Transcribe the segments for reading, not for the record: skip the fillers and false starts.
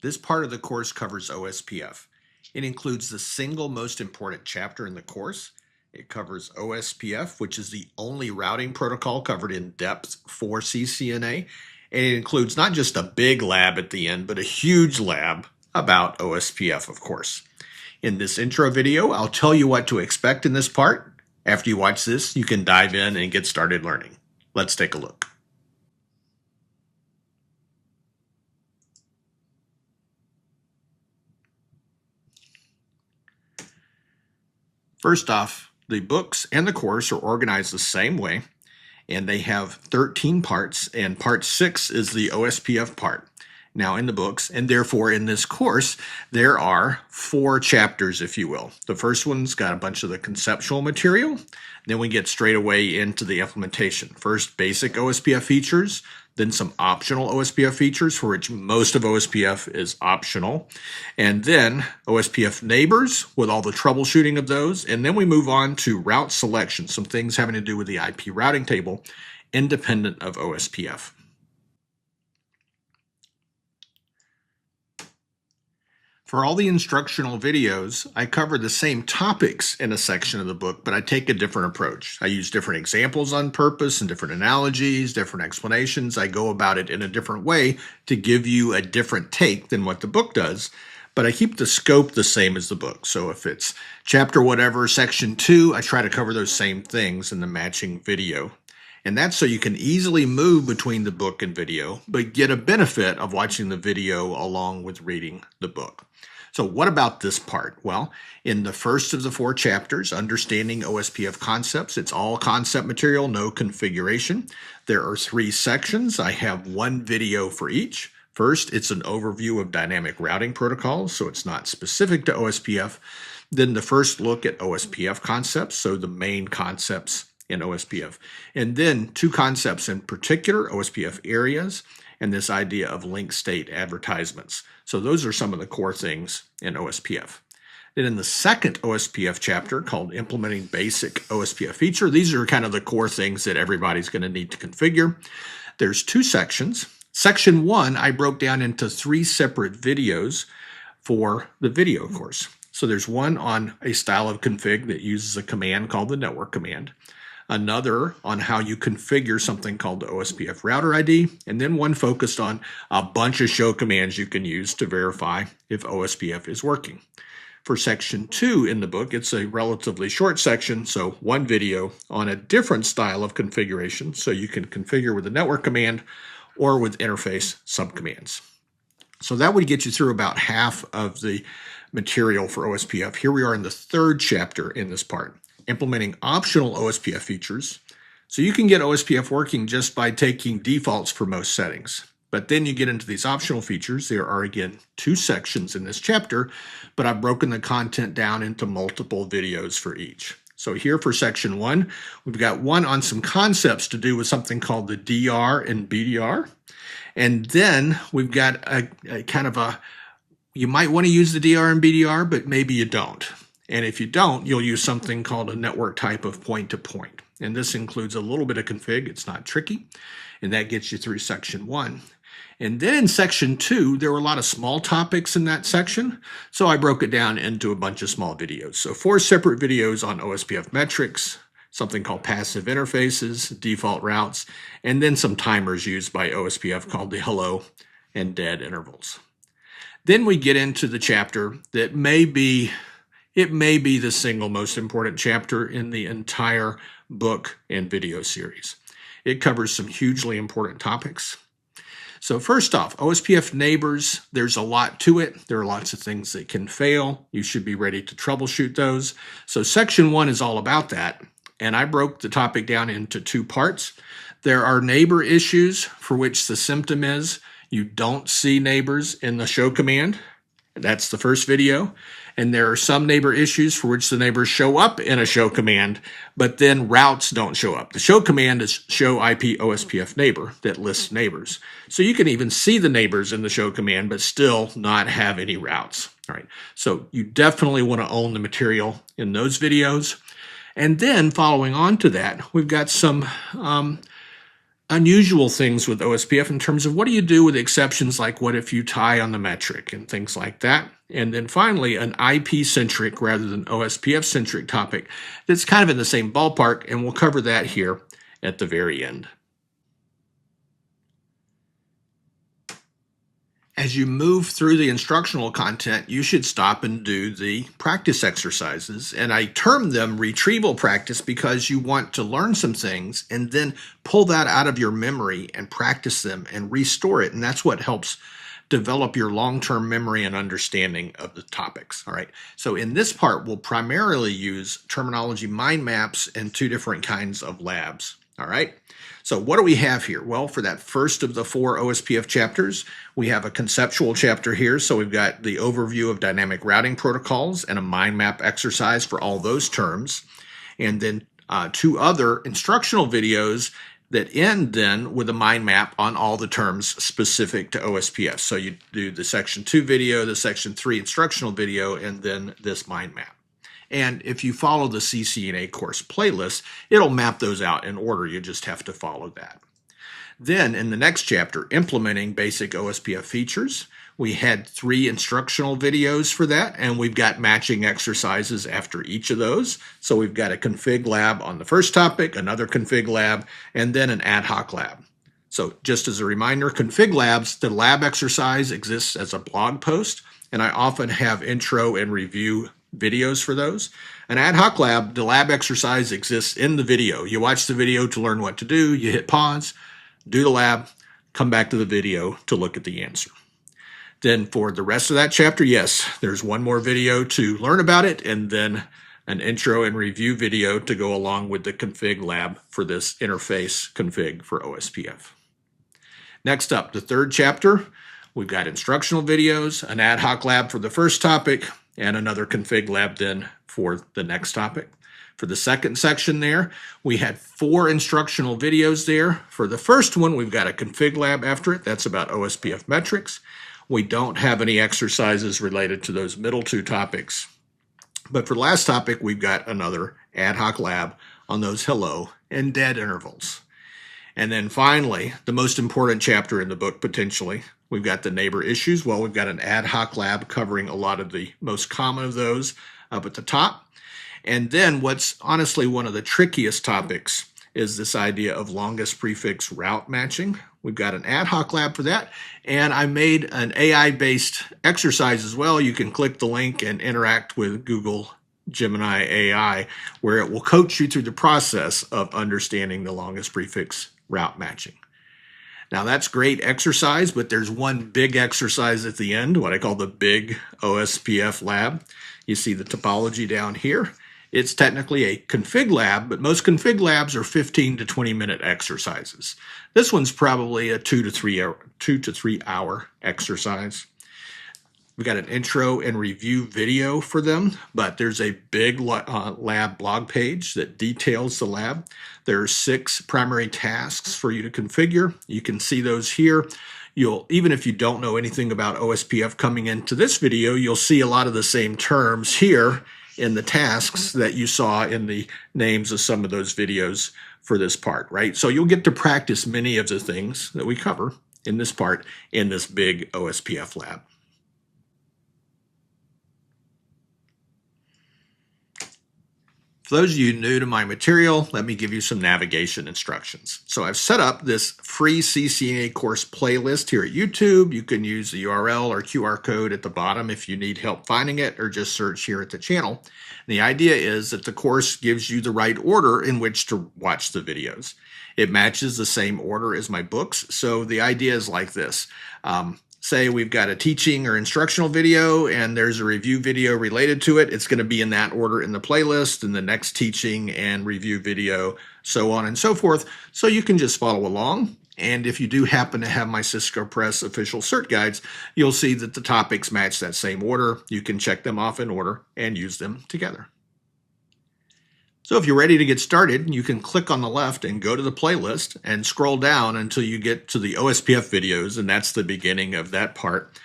This part of the course covers OSPF. It includes the single most important chapter in the course. It covers OSPF, which is the only routing protocol covered in depth for CCNA. And it includes not just a big lab at the end, but a huge lab about OSPF, of course. In this intro video, I'll tell you what to expect in this part. After you watch this, you can dive in and get started learning. Let's take a look. First off, the books and the course are organized the same way, and they have 13 parts, and part 6 is the OSPF part. Now in the books, and therefore in this course, there are 4 chapters, if you will. The first one's got a bunch of the conceptual material. Then we get straight away into the implementation. First, basic OSPF features, then some optional OSPF features, for which most of OSPF is optional, and then OSPF neighbors with all the troubleshooting of those, and then we move on to route selection, some things having to do with the IP routing table, independent of OSPF. For all the instructional videos, I cover the same topics in a section of the book, but I take a different approach. I use different examples on purpose and different analogies, different explanations. I go about it in a different way to give you a different take than what the book does, but I keep the scope the same as the book. So if it's chapter whatever, section 2, I try to cover those same things in the matching video. And that's so you can easily move between the book and video, but get a benefit of watching the video along with reading the book. So what about this part? Well, in the first of the 4 chapters, Understanding OSPF Concepts, it's all concept material, no configuration. There are 3 sections. I have 1 video for each. First, it's an overview of dynamic routing protocols, so it's not specific to OSPF. Then the first look at OSPF concepts, so the main concepts in OSPF. And then 2 concepts in particular, OSPF areas, and this idea of link state advertisements. So those are some of the core things in OSPF. Then in the second OSPF chapter called Implementing Basic OSPF Feature, these are kind of the core things that everybody's going to need to configure. There's 2 sections. Section 1, I broke down into 3 separate videos for the video course. So there's one on a style of config that uses a command called the network command, another on how you configure something called the OSPF router ID, and then one focused on a bunch of show commands you can use to verify if OSPF is working. For section 2 in the book, it's a relatively short section, so 1 video on a different style of configuration, so you can configure with the network command or with interface subcommands. So that would get you through about half of the material for OSPF. Here we are in the 3rd chapter in this part, Implementing Optional OSPF Features. So you can get OSPF working just by taking defaults for most settings. But then you get into these optional features. There are, again, 2 sections in this chapter, but I've broken the content down into multiple videos for each. So here for section 1, we've got one on some concepts to do with something called the DR and BDR. And then we've got a kind of a, you might want to use the DR and BDR, but maybe you don't. And if you don't, you'll use something called a network type of point-to-point. And this includes a little bit of config. It's not tricky. And that gets you through section 1. And then in section 2, there were a lot of small topics in that section. So I broke it down into a bunch of small videos. So 4 separate videos on OSPF metrics, something called passive interfaces, default routes, and then some timers used by OSPF called the hello and dead intervals. Then we get into the chapter that may be the single most important chapter in the entire book and video series. It covers some hugely important topics. So first off, OSPF neighbors, there's a lot to it. There are lots of things that can fail. You should be ready to troubleshoot those. So section 1 is all about that. And I broke the topic down into 2 parts. There are neighbor issues for which the symptom is you don't see neighbors in the show command. That's the first video. And there are some neighbor issues for which the neighbors show up in a show command, but then routes don't show up. The show command is show IP OSPF neighbor that lists neighbors. So you can even see the neighbors in the show command, but still not have any routes. All right. So you definitely want to own the material in those videos. And then following on to that, we've got some unusual things with OSPF in terms of what do you do with exceptions like what if you tie on the metric and things like that. And then finally, an IP-centric rather than OSPF-centric topic that's kind of in the same ballpark, and we'll cover that here at the very end. As you move through the instructional content, you should stop and do the practice exercises. And I term them retrieval practice because you want to learn some things and then pull that out of your memory and practice them and restore it. And that's what helps develop your long-term memory and understanding of the topics. All right. So in this part, we'll primarily use terminology mind maps and two different kinds of labs. All right. So what do we have here? Well, for that first of the 4 OSPF chapters, we have a conceptual chapter here. So we've got the overview of dynamic routing protocols and a mind map exercise for all those terms. And then 2 other instructional videos that end then with a mind map on all the terms specific to OSPF. So you do the section 2 video, the section 3 instructional video, and then this mind map. And if you follow the CCNA course playlist, it'll map those out in order. You just have to follow that. Then in the next chapter, implementing basic OSPF features, we had 3 instructional videos for that, and we've got matching exercises after each of those. So we've got a config lab on the first topic, another config lab, and then an ad hoc lab. So just as a reminder, config labs, the lab exercise exists as a blog post, and I often have intro and review videos for those. An ad hoc lab, the lab exercise exists in the video. You watch the video to learn what to do, you hit pause, do the lab, come back to the video to look at the answer. Then for the rest of that chapter, yes, there's one more video to learn about it, and then an intro and review video to go along with the config lab for this interface config for OSPF. Next up, the 3rd chapter, we've got instructional videos, an ad hoc lab for the first topic, and another config lab then for the next topic. For the second section there, we had 4 instructional videos there. For the first one, we've got a config lab after it. That's about OSPF metrics. We don't have any exercises related to those middle 2 topics. But for the last topic, we've got another ad hoc lab on those hello and dead intervals. And then finally, the most important chapter in the book potentially, we've got the neighbor issues. Well, we've got an ad hoc lab covering a lot of the most common of those up at the top. And then what's honestly one of the trickiest topics is this idea of longest prefix route matching. We've got an ad hoc lab for that. And I made an AI-based exercise as well. You can click the link and interact with Google Gemini AI, where it will coach you through the process of understanding the longest prefix route matching. Now that's great exercise, but there's one big exercise at the end, what I call the big OSPF lab. You see the topology down here. It's technically a config lab, but most config labs are 15 to 20 minute exercises. This one's probably a 2 to 3 hour exercise. We've got an intro and review video for them, but there's a big lab blog page that details the lab. There are 6 primary tasks for you to configure. You can see those here. Even if you don't know anything about OSPF coming into this video, you'll see a lot of the same terms here in the tasks that you saw in the names of some of those videos for this part, right? So you'll get to practice many of the things that we cover in this part in this big OSPF lab. For those of you new to my material, let me give you some navigation instructions. So I've set up this free CCNA course playlist here at YouTube. You can use the URL or QR code at the bottom if you need help finding it, or just search here at the channel. The idea is that the course gives you the right order in which to watch the videos. It matches the same order as my books. So the idea is like this. Say we've got a teaching or instructional video and there's a review video related to it. It's going to be in that order in the playlist, and the next teaching and review video, so on and so forth. So you can just follow along. And if you do happen to have my Cisco Press official cert guides, you'll see that the topics match that same order. You can check them off in order and use them together. So if you're ready to get started, you can click on the left and go to the playlist and scroll down until you get to the OSPF videos, and that's the beginning of that part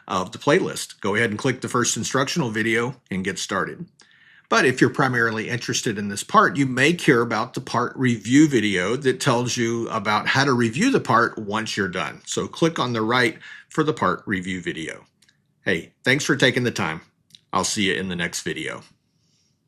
of the playlist. Go ahead and click the first instructional video and get started. But if you're primarily interested in this part, you may care about the part review video that tells you about how to review the part once you're done. So click on the right for the part review video. Hey, thanks for taking the time. I'll see you in the next video.